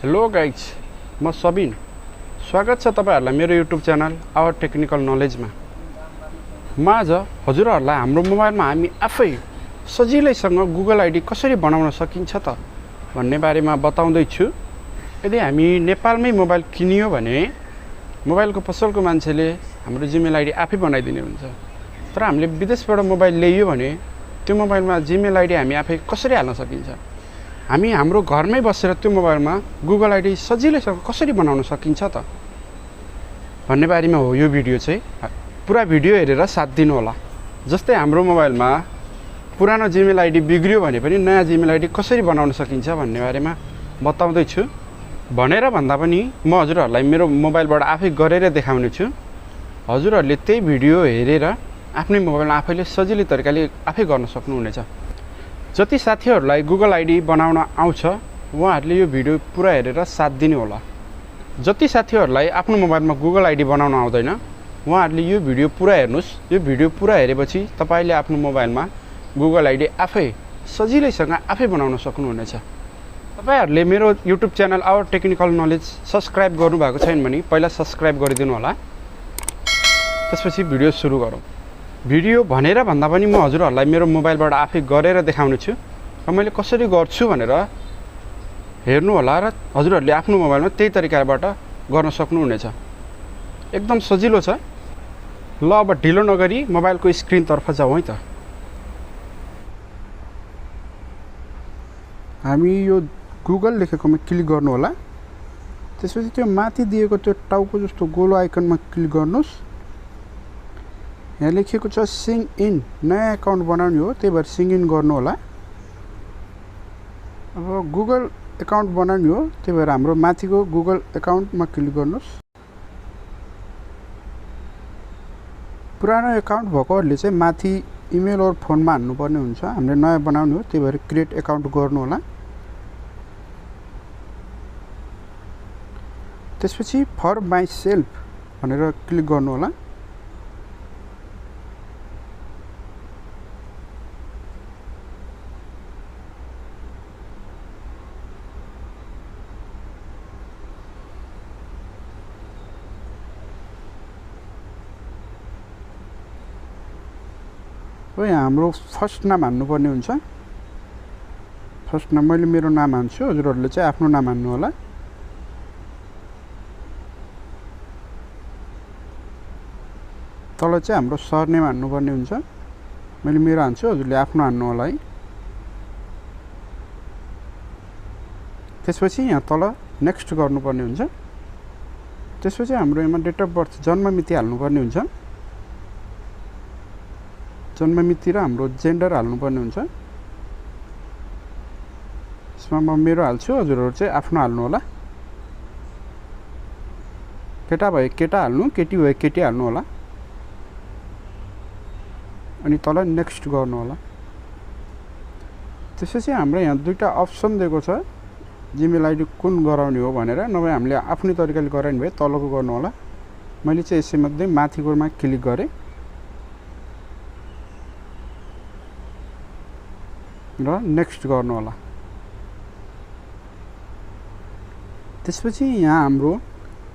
Hello guys, म सबिन। स्वागत छ तपाईहरुलाई मेरो युट्युब च्यानल आवर टेक्निकल नलेजमा। म आज हजुरहरुलाई हाम्रो मोबाइलमा हामी आफै सजिलैसँग गुगल आइडी कसरी बनाउन सकिन्छ त भन्ने बारेमा बताउँदै छु। यदि हामी नेपालमै मोबाइल किनियो भने मोबाइलको पसलको मान्छेले हाम्रो जिमेल आइडी आफै बनाइदिने हुन्छ। तर हामीले विदेशबाट मोबाइल ल्यायो भने त्यो मोबाइलमा जिमेल आइडी हामी आफै कसरी हाल्न सकिन्छ, हामी हाम्रो घरमै बसेर त्यो मोबाइलमा गुगल आइडी सजिलैसँग कसरी बनाउन सकिन्छ त भन्ने बारेमा हो यो भिडियो चाहिँ। पुरा भिडियो हेरेर साथ दिनु होला। जस्तै हाम्रो मोबाइलमा पुरानो जिमेल आइडी बिग्रियो भने पनि नयाँ जिमेल आइडी कसरी बनाउन सकिन्छ भन्ने बारेमा बताउँदै छु। भनेर भन्दा पनि म हजुरहरुलाई मेरो मोबाइलबाट आफै गरेर देखाउने छु। हजुरहरुले त्यही भिडियो हेरेर आफ्नै मोबाइलमा आफैले सजिलै तरिकाले आफै गर्न सक्नुहुनेछ। जति साथीहरुलाई गुगल आइडी बनाउन आउँछ उहाँहरूले यो भिडियो पुरा हेरेर साथ दिनु होला। जति साथीहरुलाई आफ्नो मोबाइलमा गुगल आइडी बनाउन आउँदैन उहाँहरूले यो भिडियो पुरा हेर्नुस्। यो भिडियो पुरा हेरेपछि तपाईले आफ्नो मोबाइलमा गुगल आइडी आफै सजिलैसँग आफै बनाउन सक्नुहुनेछ। तपाईहरुले मेरो YouTube channel our technical knowledge subscribe गर्नुभएको छैन भने पहिला सब्स्क्राइब गरिदिनु होला। त्यसपछि भिडियो सुरु गरौँ। भिडियो भनेर भन्दा पनि म हजुरहरुलाई मेरो मोबाइलबाट आफै गरेर देखाउने छु र मैले कसरी गर्छु भनेर हेर्नु होला र हजुरहरुले आफ्नो मोबाइलमा त्यही तरिकाबाट गर्न सक्नुहुनेछ। एकदम सजिलो छ। ल अब ढिलो नगरी मोबाइलको स्क्रिनतर्फ जाउँ है त। हामी यो गुगल लेखेकोमा क्लिक गर्नु होला। त्यसपछि त्यो माथि दिएको त्यो टाउको जस्तो गोलो आइकनमा क्लिक गर्नुस्। यहाँ लेखिएको छ सिङ इन, नयाँ एकाउन्ट बनाउने हो, त्यही भएर सिङ इन गर्नु होला। अब गुगल एकाउन्ट बनाउने हो, त्यही भएर हाम्रो माथिको गुगल एकाउन्टमा क्लिक गर्नुस्। पुरानो एकाउन्ट भएकोहरूले चाहिँ माथि इमेल और फोनमा हान्नुपर्ने हुन्छ। हामीले नयाँ बनाउने हो, त्यही भएर क्रिएट एकाउन्ट गर्नु होला। त्यसपछि फर माइ सेल्फ भनेर क्लिक गर्नु होला। यहाँ हाम्रो फर्स्ट नाम हान्नुपर्ने हुन्छ। फर्स्ट नाम मैले मेरो नाम हान्छु, हजुरहरुले चाहिँ आफ्नो नाम हान्नु होला। तल चाहिँ हाम्रो सरनेम हान्नुपर्ने हुन्छ। मैले मेरो हान्छु, हजुरले आफ्नो हान्नु होला है। त्यसपछि यहाँ तल नेक्स्ट गर्नुपर्ने हुन्छ। त्यसपछि हाम्रो यहाँ डेट अफ बर्थ जन्म मिति हाल्नुपर्ने हुन्छ। जन्म मिति र हाम्रो जेन्डर हाल्नुपर्ने हुन्छ। यसमा म मेरो हाल्छु, हजुरहरु चाहिँ आफ्नो हाल्नु होला। केटा भए केटा हाल्नु, केटी भए केटी हाल्नु होला। अनि तल नेक्स्ट गर्नु होला। त्यसपछि हाम्रो यहाँ दुईटा अप्सन दिएको छ, जिमेल आइडी कुन गराउने हो भनेर। नभए हामीले आफ्नै तरिकाले गराउने भए तलको गर्नु होला। मैले चाहिँ यसैमध्ये माथिकोमा क्लिक गरेँ र नेक्स्ट गर्नु होला। त्यसपछि यहाँ हाम्रो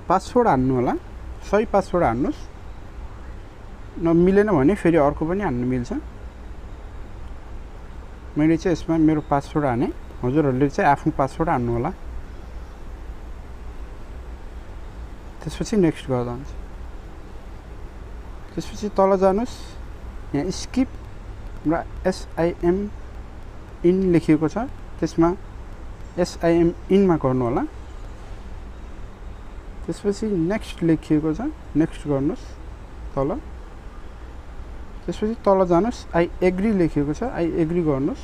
पासवर्ड हान्नु होला। सही पासवर्ड हान्नुस्, नमिलेन भने फेरि अर्को पनि हान्नु मिल्छ। मैले चाहिँ यसमा मेरो पासवर्ड हाने, हजुरहरुले चाहिँ आफ्नो पासवर्ड हान्नु होला। त्यसपछि नेक्स्ट गर्दा हुन्छ। त्यसपछि तल जानुस्, यहाँ स्किप र SIM इन लेखिएको छ, त्यसमा SIM इनमा गर्नु होला। त्यसपछि नेक्स्ट लेखिएको छ, नेक्स्ट गर्नुस् तल। त्यसपछि तल जानुस्, आई एग्री लेखिएको छ, आई एग्री गर्नुस्।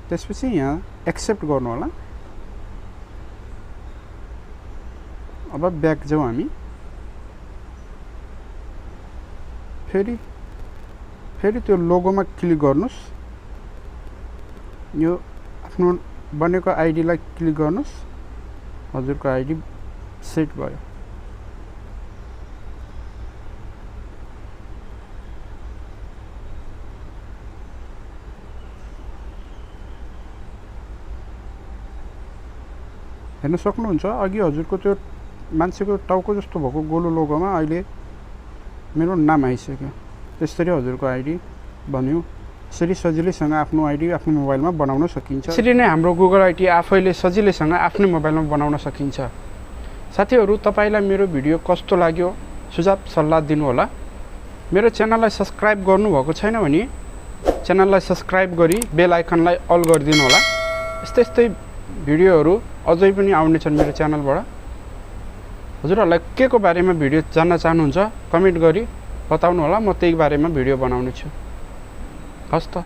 त्यसपछि यहाँ एक्सेप्ट गर्नु होला। अब ब्याक जाउँ हामी। फेरि त्यो लोगोमा क्लिक गर्नुस्। यो आफ्नो बनेको आइडीलाई क्लिक गर्नुस्। हजुरको आइडी सेट भयो। हेर्न सक्नुहुन्छ अघि हजुरको त्यो मान्छेको टाउको जस्तो भएको गोलो लोगोमा अहिले मेरो नाम आइसक्यो। त्यसरी हजुरको आइडी बन्यो। यसरी सजिलैसँग आफ्नो आइडी आफ्नो मोबाइलमा बनाउन सकिन्छ। यसरी नै हाम्रो गुगल आइडी आफैले सजिलैसँग आफ्नै मोबाइलमा बनाउन सकिन्छ। साथीहरू, तपाईलाई मेरो भिडियो कस्तो लाग्यो सुझाव सल्लाह दिनुहोला। मेरो च्यानललाई सब्स्क्राइब गर्नुभएको छैन भने च्यानललाई सब्स्क्राइब गरी बेल आइकनलाई अल गरिदिनु होला। यस्तै यस्तै भिडियोहरू अझै पनि आउने छन् मेरो च्यानलबाट। हजुरहरूलाई के को बारेमा भिडियो जान्न चाहनुहुन्छ कमेन्ट गरी बताउनु होला, म त्यही बारेमा भिडियो बनाउने छु। हस् त।